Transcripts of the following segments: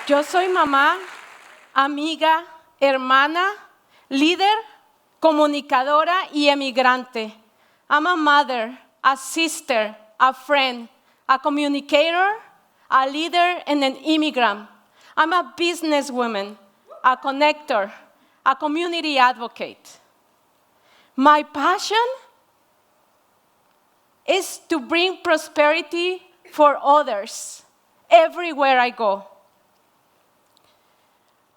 Yo soy mamá, amiga, hermana, líder, comunicadora y emigrante. I'm a mother, a sister, a friend, a communicator, a leader, and an immigrant. I'm a businesswoman, a connector, a community advocate. My passion is to bring prosperity for others everywhere I go.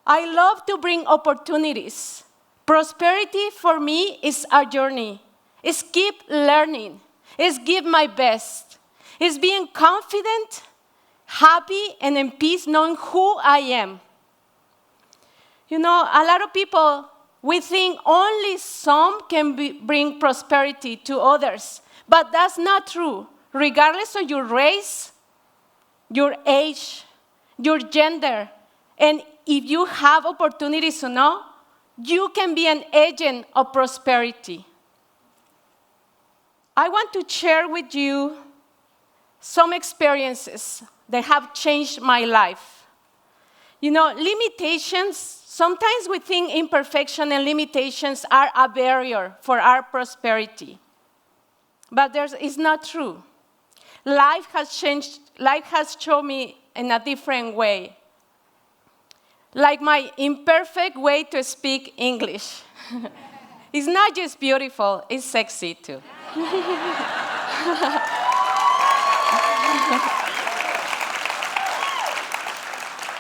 I love to bring opportunities. Prosperity for me is a journey. It's keep learning. It's give my best. It's being confident, happy, and in peace knowing who I am. You know, a lot of people, we think only some can bring prosperity to others, but that's not true. Regardless of your race, your age, your gender, and if you have opportunities to know, you can be an agent of prosperity. I want to share with you some experiences that have changed my life. You know, limitations, sometimes we think imperfection and limitations are a barrier for our prosperity. But it's not true. Life has changed, life has shown me in a different way. Like my imperfect way to speak English. It's not just beautiful, it's sexy too.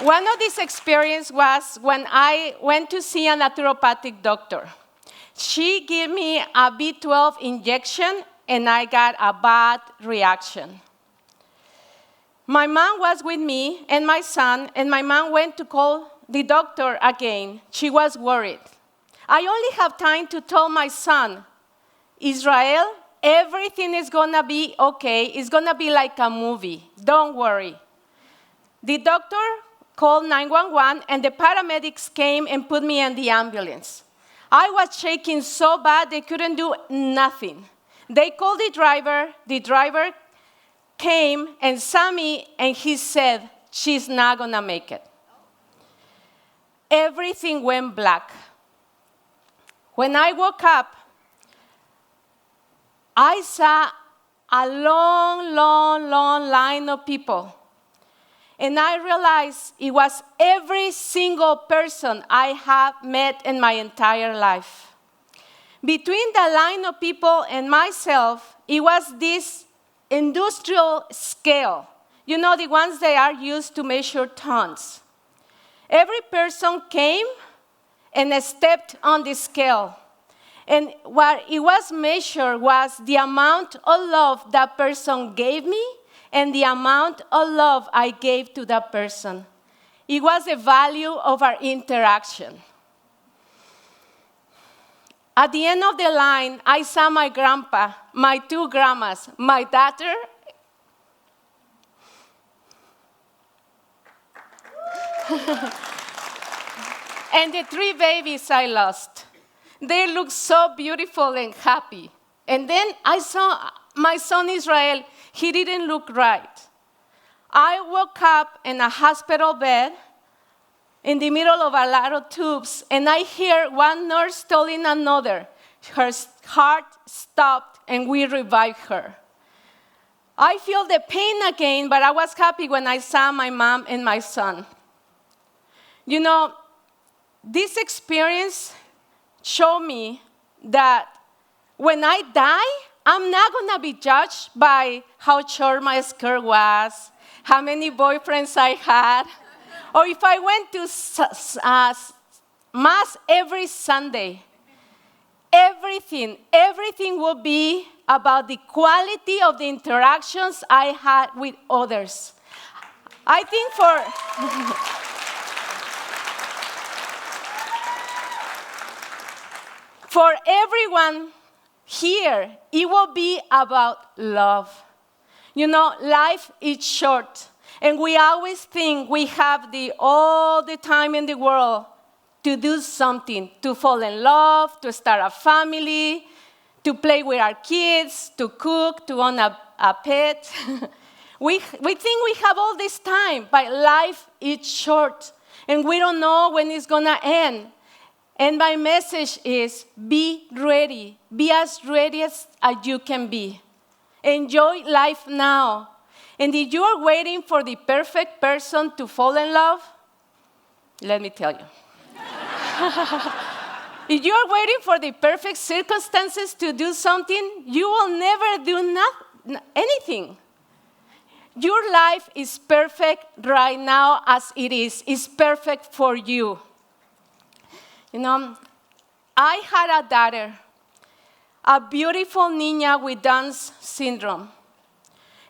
One of these experiences was when I went to see a naturopathic doctor. She gave me a B12 injection and I got a bad reaction. My mom was with me and my son, and my mom went to call the doctor again. She was worried. I only have time to tell my son, Israel, everything is gonna be okay. It's gonna be like a movie. Don't worry. The doctor called 911 and the paramedics came and put me in the ambulance. I was shaking so bad they couldn't do nothing. They called the driver came and saw me and he said, she's not gonna make it. Everything went black. When I woke up, I saw a long, long, long line of people. And I realized it was every single person I have met in my entire life. Between the line of people and myself, it was this industrial scale. You know, the ones that are used to measure tons. Every person came and stepped on the scale. And what it was measured was the amount of love that person gave me and the amount of love I gave to that person. It was the value of our interaction. At the end of the line, I saw my grandpa, my two grandmas, my daughter, and the three babies I lost. They looked so beautiful and happy. And then I saw my son Israel. He didn't look right. I woke up in a hospital bed in the middle of a lot of tubes, and I hear one nurse telling another, her heart stopped, and we revived her. I feel the pain again, but I was happy when I saw my mom and my son. You know, this experience showed me that when I die, I'm not going to be judged by how short my skirt was, how many boyfriends I had, or if I went to Mass every Sunday. Everything will be about the quality of the interactions I had with others. I think for everyone here, it will be about love. You know, life is short, and we always think we have all the time in the world to do something, to fall in love, to start a family, to play with our kids, to cook, to own a pet. We think we have all this time, but life is short, and we don't know when it's going to end. And my message is, be ready. Be as ready as you can be. Enjoy life now. And if you are waiting for the perfect person to fall in love, let me tell you. If you are waiting for the perfect circumstances to do something, you will never do anything. Your life is perfect right now as it is. It's perfect for you. You know, I had a daughter, a beautiful niña with Down's syndrome.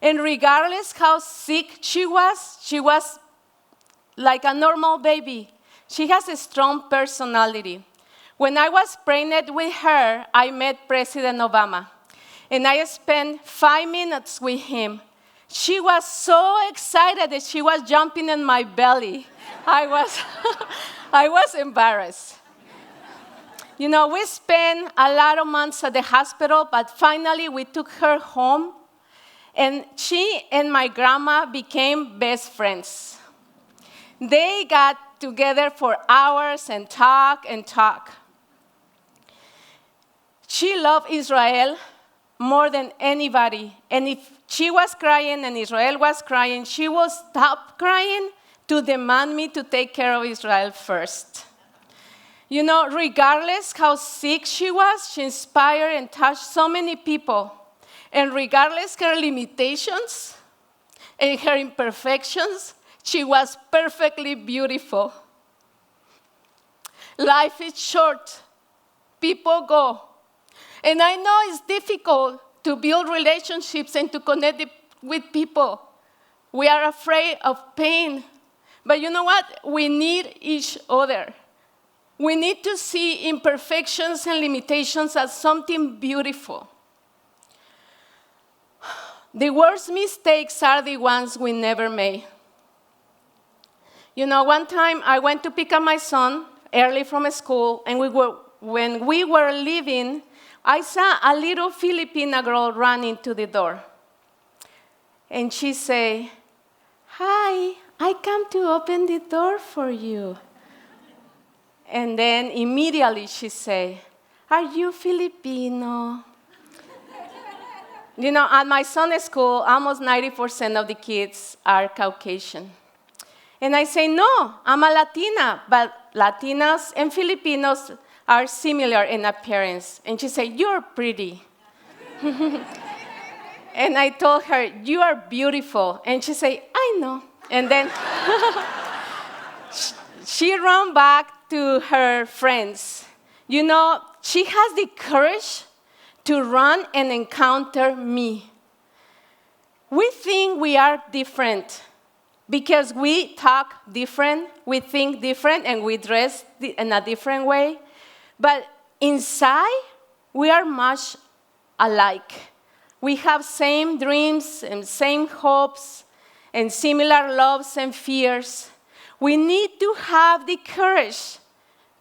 And regardless how sick she was like a normal baby. She has a strong personality. When I was pregnant with her, I met President Obama. And I spent 5 minutes with him. She was so excited that she was jumping in my belly. I was embarrassed. You know, we spent a lot of months at the hospital, but finally we took her home. And she and my grandma became best friends. They got together for hours and talk and talk. She loved Israel more than anybody. And if she was crying and Israel was crying, she would stop crying to demand me to take care of Israel first. You know, regardless how sick she was, she inspired and touched so many people. And regardless her limitations and her imperfections, she was perfectly beautiful. Life is short. People go. And I know it's difficult to build relationships and to connect with people. We are afraid of pain. But you know what? We need each other. We need to see imperfections and limitations as something beautiful. The worst mistakes are the ones we never made. You know, one time I went to pick up my son early from school, and when we were leaving, I saw a little Filipina girl run into the door. And she said, "Hi, I come to open the door for you." And then immediately she said, "Are you Filipino?" You know, at my son's school, almost 90% of the kids are Caucasian. And I say, "No, I'm a Latina, but Latinas and Filipinos are similar in appearance." And she said, "You're pretty." And I told her, "You are beautiful." And she said, "I know." And then she ran back to her friends. You know, she has the courage to run and encounter me. We think we are different because we talk different, we think different, and we dress in a different way. But inside, we are much alike. We have same dreams and same hopes and similar loves and fears. We need to have the courage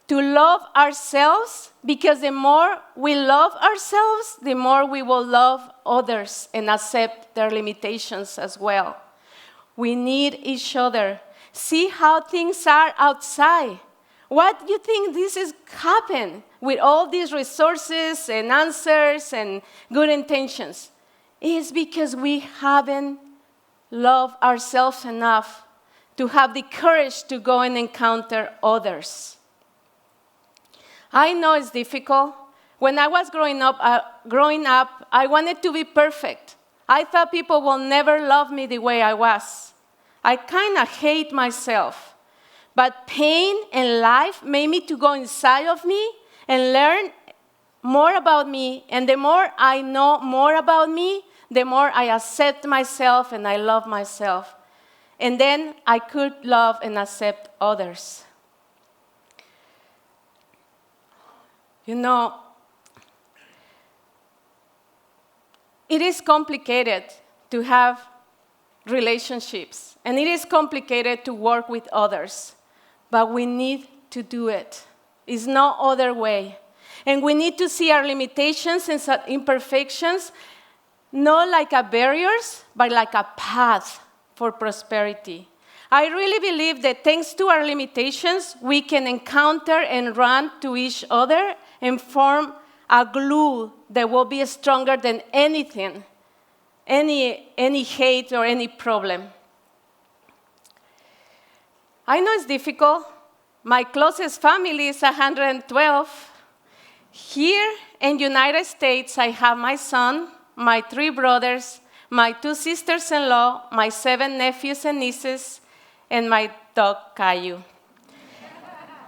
to love ourselves, because the more we love ourselves, the more we will love others and accept their limitations as well. We need each other. See how things are outside. What do you think this is happen with all these resources and answers and good intentions? It's because we haven't loved ourselves enough to have the courage to go and encounter others. I know it's difficult. When I was growing up, I wanted to be perfect. I thought people will never love me the way I was. I kind of hate myself. But pain and life made me to go inside of me and learn more about me. And the more I know more about me, the more I accept myself and I love myself. And then I could love and accept others. You know, it is complicated to have relationships, and it is complicated to work with others, but we need to do it. There's no other way. And we need to see our limitations and imperfections not like a barriers, but like a path for prosperity. I really believe that thanks to our limitations, we can encounter and run to each other and form a glue that will be stronger than anything, any hate or any problem. I know it's difficult. My closest family is 112. Here in the United States, I have my son, my 3 brothers, my 2 sisters-in-law, my 7 nephews and nieces, and my dog, Caillou.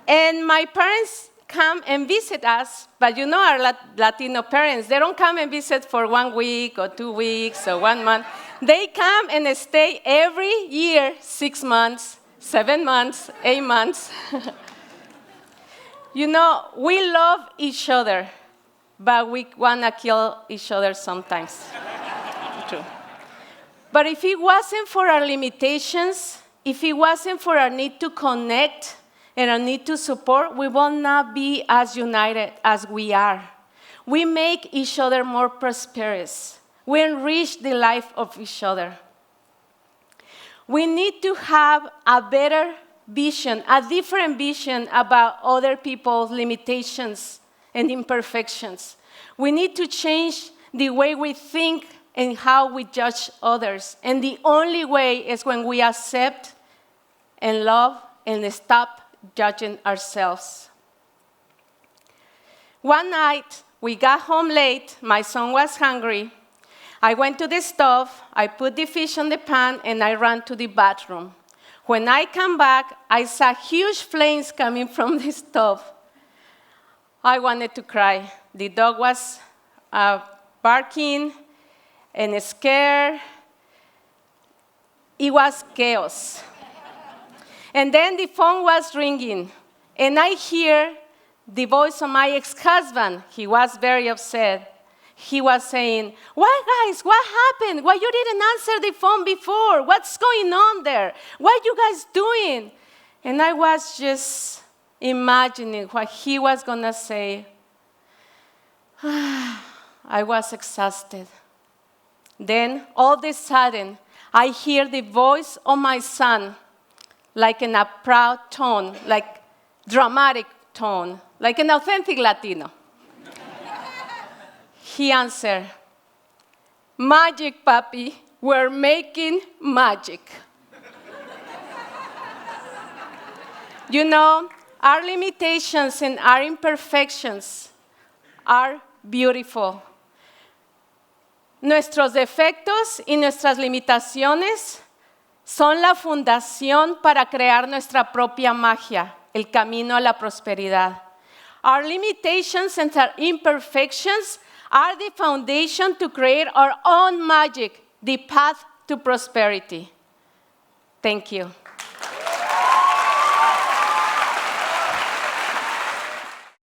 And my parents come and visit us, but you know our Latino parents, they don't come and visit for 1 week or 2 weeks or 1 month. They come and stay every year, 6 months, 7 months, 8 months. You know, we love each other, but we want to kill each other sometimes. True. But if it wasn't for our limitations, if it wasn't for our need to connect and our need to support, we will not be as united as we are. We make each other more prosperous. We enrich the life of each other. We need to have a better vision, a different vision about other people's limitations and imperfections. We need to change the way we think and how we judge others. And the only way is when we accept and love and stop judging ourselves. One night, we got home late. My son was hungry. I went to the stove, I put the fish on the pan, and I ran to the bathroom. When I come back, I saw huge flames coming from the stove. I wanted to cry. The dog was barking and scared. It was chaos. And then the phone was ringing, and I hear the voice of my ex-husband. He was very upset. He was saying, "Why, guys, what happened? Why you didn't answer the phone before? What's going on there? What are you guys doing?" And I was just imagining what he was going to say. I was exhausted. Then, all of a sudden, I hear the voice of my son, like in a proud tone, like dramatic tone, like an authentic Latino. He answered, "Magic, papi, we're making magic." You know, our limitations and our imperfections are beautiful. Nuestros defectos y nuestras limitaciones son la fundación para crear nuestra propia magia, el camino a la prosperidad. Our limitations and our imperfections are the foundation to create our own magic, the path to prosperity. Thank you.